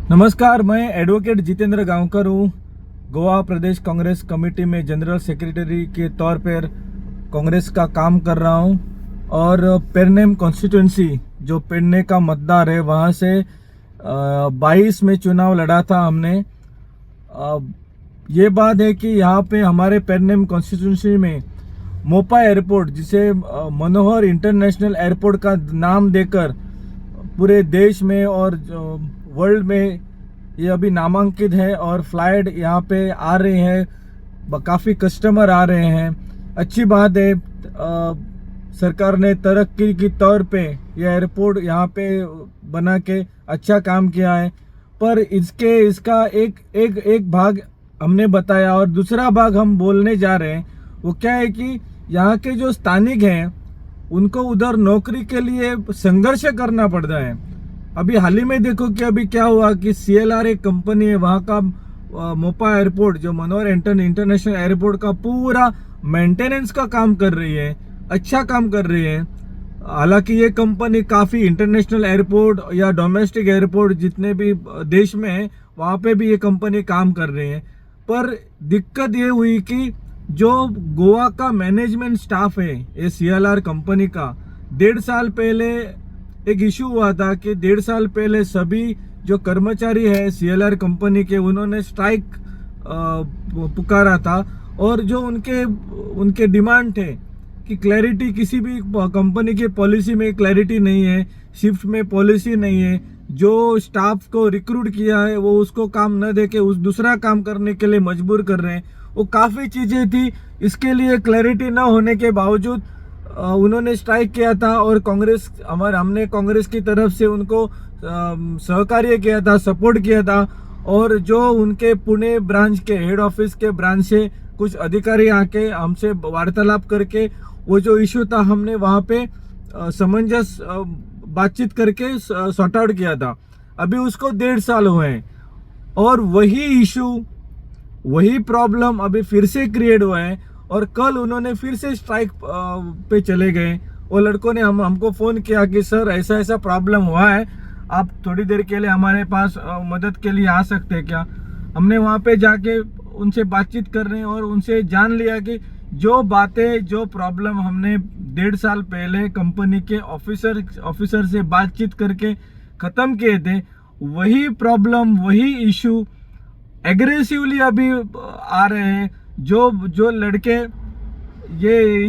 नमस्कार, मैं एडवोकेट जितेंद्र गांवकर हूँ। गोवा प्रदेश कांग्रेस कमेटी में जनरल सेक्रेटरी के तौर पर कांग्रेस का काम कर रहा हूँ और पेरनेम कॉन्स्टिट्यूंसी जो पेडने का मतदार है वहाँ से 22 में चुनाव लड़ा था हमने। ये बात है कि यहाँ पे हमारे पेरनेम कॉन्स्टिट्यूंसी में मोपा एयरपोर्ट, जिसे मनोहर इंटरनेशनल एयरपोर्ट का नाम देकर पूरे देश में और वर्ल्ड में ये अभी नामांकित है और फ्लाइट यहाँ पे आ रहे हैं, काफ़ी कस्टमर आ रहे हैं। अच्छी बात है, सरकार ने तरक्की के तौर पे ये एयरपोर्ट यहाँ पे बना के अच्छा काम किया है। पर इसका एक भाग हमने बताया और दूसरा भाग हम बोलने जा रहे हैं। वो क्या है कि यहाँ के जो स्थानिक हैं उनको उधर नौकरी के लिए संघर्ष करना पड़ता है। अभी हाल ही में देखो कि अभी क्या हुआ कि CLR एक कंपनी है, वहाँ का मोपा एयरपोर्ट जो मनोहर इंटरनेशनल एयरपोर्ट का पूरा मेंटेनेंस का काम कर रही है, अच्छा काम कर रही है। हालांकि ये कंपनी काफ़ी इंटरनेशनल एयरपोर्ट या डोमेस्टिक एयरपोर्ट जितने भी देश में है वहाँ पे भी ये कंपनी काम कर रही है। पर दिक्कत ये हुई कि जो गोवा का मैनेजमेंट स्टाफ है ये CLR कंपनी का, 1.5 साल पहले एक इशू हुआ था कि 1.5 साल पहले सभी जो कर्मचारी है CLR कंपनी के, उन्होंने स्ट्राइक पुकारा था और जो उनके डिमांड थे कि क्लैरिटी, किसी भी कंपनी की पॉलिसी में क्लैरिटी नहीं है, शिफ्ट में पॉलिसी नहीं है, जो स्टाफ को रिक्रूट किया है वो उसको काम न दे के उस दूसरा काम करने के लिए मजबूर कर रहे हैं। वो काफ़ी चीज़ें थी, इसके लिए क्लैरिटी ना होने के बावजूद उन्होंने स्ट्राइक किया था और हमने कांग्रेस की तरफ से उनको सहकार्य किया था, सपोर्ट किया था। और जो उनके पुणे ब्रांच के हेड ऑफिस के ब्रांच से कुछ अधिकारी आके हमसे वार्तालाप करके वो जो इशू था हमने वहाँ पे समंजस बातचीत करके सॉर्ट आउट किया था। अभी उसको 1.5 साल हुए हैं और वही इशू, वही प्रॉब्लम अभी फिर से क्रिएट हुआ है और कल उन्होंने फिर से स्ट्राइक पे चले गए। वो लड़कों ने हमको फ़ोन किया कि सर ऐसा ऐसा प्रॉब्लम हुआ है, आप थोड़ी देर के लिए हमारे पास मदद के लिए आ सकते हैं क्या। हमने वहाँ पे जाके उनसे बातचीत कर रहे हैं और उनसे जान लिया कि जो बातें, जो प्रॉब्लम हमने 1.5 साल पहले कंपनी के ऑफिसर से बातचीत करके ख़त्म किए थे, वही प्रॉब्लम, वही इशू एग्रेसिवली अभी आ रहे हैं। जो लड़के ये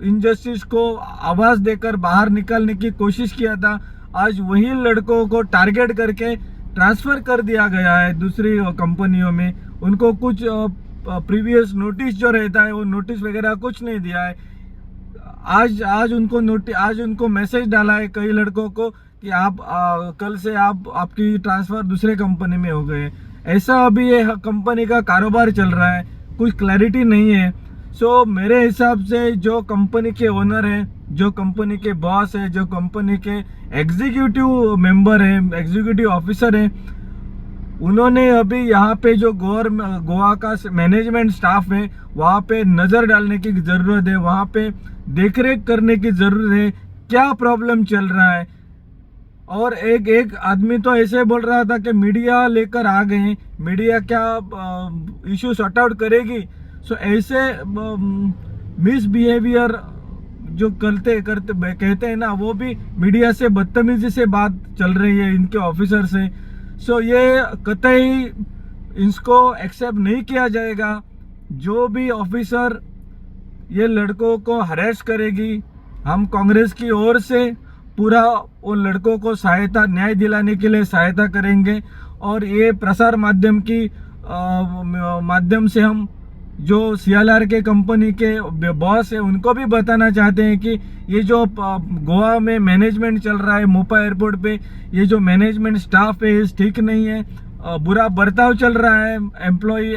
इनजस्टिस को आवाज़ देकर बाहर निकालने की कोशिश किया था, आज वही लड़कों को टारगेट करके ट्रांसफ़र कर दिया गया है दूसरी कंपनियों में। उनको कुछ प्रीवियस नोटिस जो रहता है वो नोटिस वगैरह कुछ नहीं दिया है। आज उनको मैसेज डाला है कई लड़कों को कि आप कल से आपकी ट्रांसफ़र दूसरे कंपनी में हो गए। ऐसा अभी ये कंपनी का कारोबार चल रहा है, कुछ क्लैरिटी नहीं है। सो मेरे हिसाब से जो कंपनी के ओनर हैं, जो कंपनी के बॉस है, जो कंपनी के एग्जीक्यूटिव मेंबर हैं, एग्जीक्यूटिव ऑफिसर हैं, उन्होंने अभी यहाँ पे जो गोवा का मैनेजमेंट स्टाफ है वहाँ पे नज़र डालने की ज़रूरत है, वहाँ पे देखरेख करने की ज़रूरत है, क्या प्रॉब्लम चल रहा है। और एक आदमी तो ऐसे बोल रहा था कि मीडिया लेकर आ गए, मीडिया क्या इशू सॉर्ट आउट करेगी। सो ऐसे मिसबिहेवियर जो कहते हैं ना, वो भी मीडिया से बदतमीजी से बात चल रही है इनके ऑफिसर से। सो ये कतई इसको एक्सेप्ट नहीं किया जाएगा। जो भी ऑफिसर ये लड़कों को हरेस करेगी, हम कांग्रेस की ओर से पूरा उन लड़कों को न्याय दिलाने के लिए सहायता करेंगे। और ये प्रसार माध्यम से हम जो CLR के कंपनी के बॉस है उनको भी बताना चाहते हैं कि ये जो गोवा में मैनेजमेंट चल रहा है मोपा एयरपोर्ट पे, ये जो मैनेजमेंट स्टाफ है ठीक नहीं है, बुरा बर्ताव चल रहा है एम्प्लॉय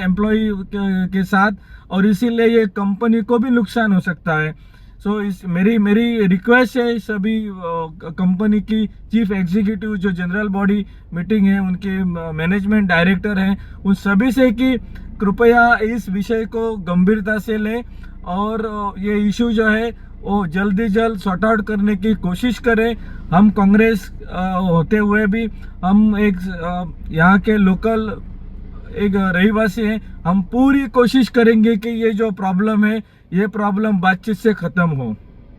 के साथ और इसीलिए ये कंपनी को भी नुकसान हो सकता है। सो मेरी रिक्वेस्ट है सभी कंपनी की चीफ एग्जीक्यूटिव, जो जनरल बॉडी मीटिंग है, उनके मैनेजमेंट डायरेक्टर हैं, उन सभी से कि कृपया इस विषय को गंभीरता से लें और ये इशू जो है वो जल्दी जल्द सॉर्ट आउट करने की कोशिश करें। हम कांग्रेस होते हुए भी हम एक यहाँ के लोकल एक रहीवासी हैं, हम पूरी कोशिश करेंगे कि ये जो प्रॉब्लम है ये प्रॉब्लम बातचीत से ख़त्म हो।